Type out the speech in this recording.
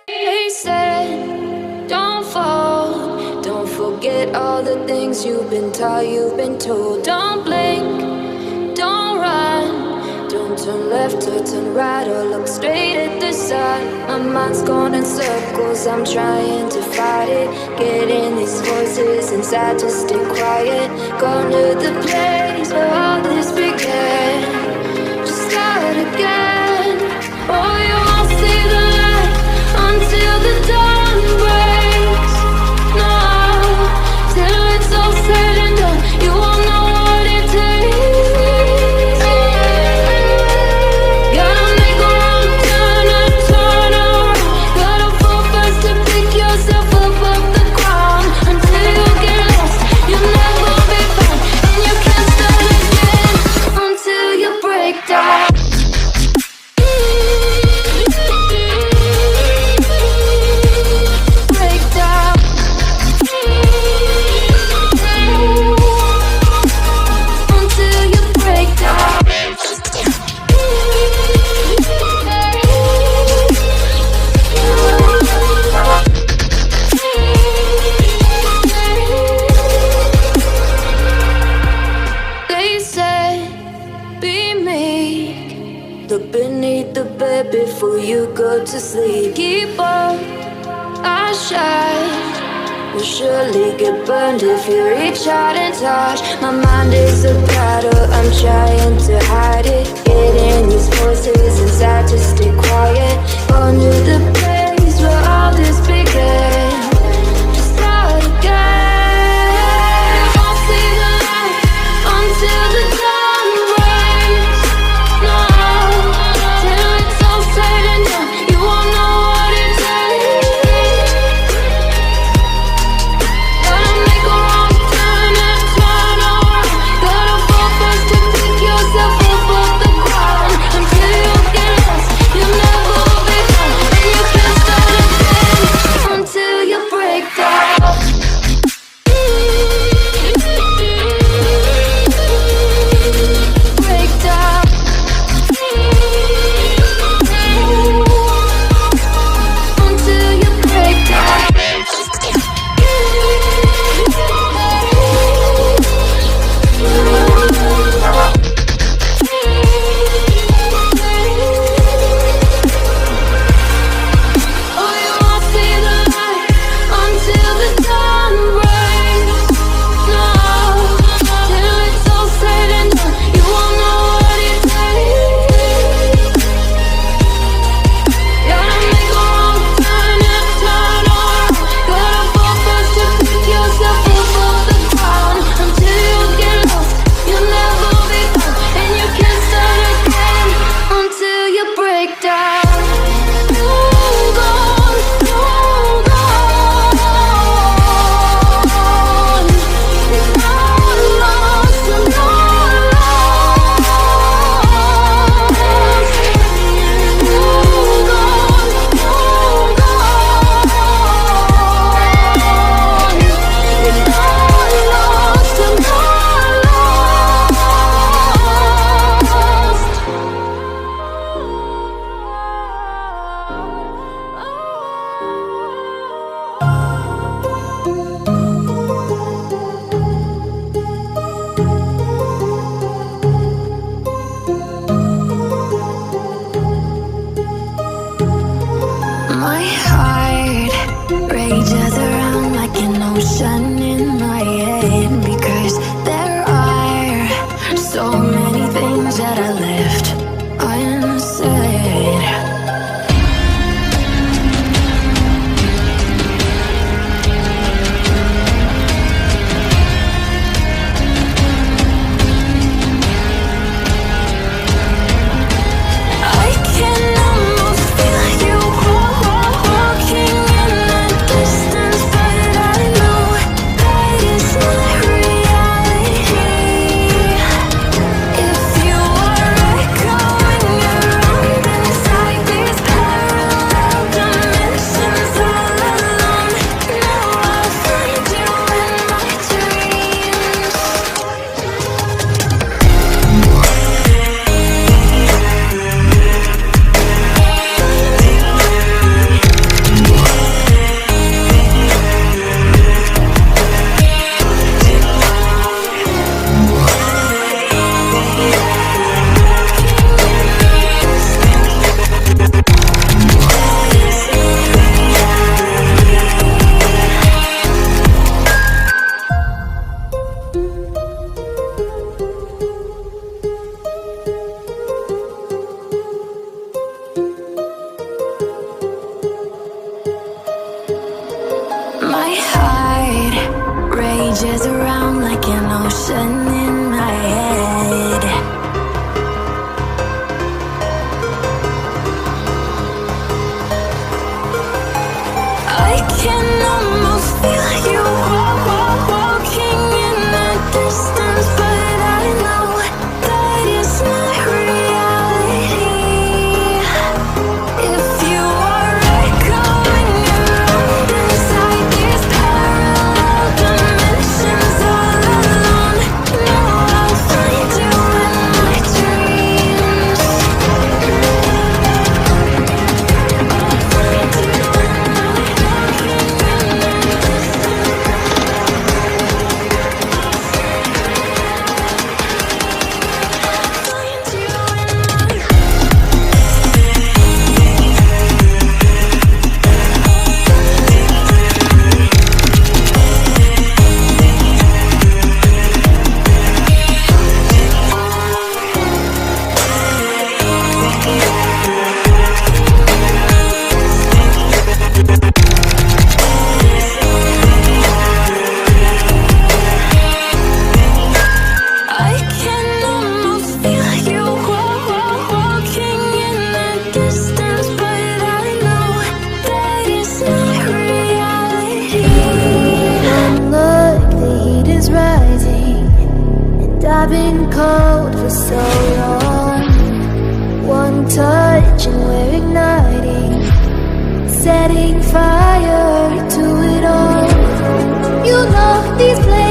They said, don't fall, don't forget all the things you've been taught, you've been told. Don't blink, don't run, don't turn left or turn right or look straight at the sun. My mind's going in circles, I'm trying to fight it, getting these voices inside to stay quiet. Gone to the place where all this began, just start again. Oh, you won't see the light until the dawn breaks. No, till it's all said and done, you won't know what it takes. Gotta make a wrong turn and turn around. Gotta fall fast to pick yourself up off the ground. Until you get lost, you'll never be found, and you can't start again until you break down. Look beneath the bed before you go to sleep. Keep on, I shine. Will surely get burned if you reach out and touch. My mind is a battle, I'm trying to hide it. Getting these voices inside to stay quiet. On to the place where all this began. Just start again. You won't see the light until the dawn breaks. No, till it's all said and done, you won't know what it takes. Gotta make a wrong turn and turn around. Gotta fall fast to pick yourself up off the ground. Until you get lost, you'll never be found, and you can't I've been cold for so long. One touch and we're igniting, setting fire to it all. You know these places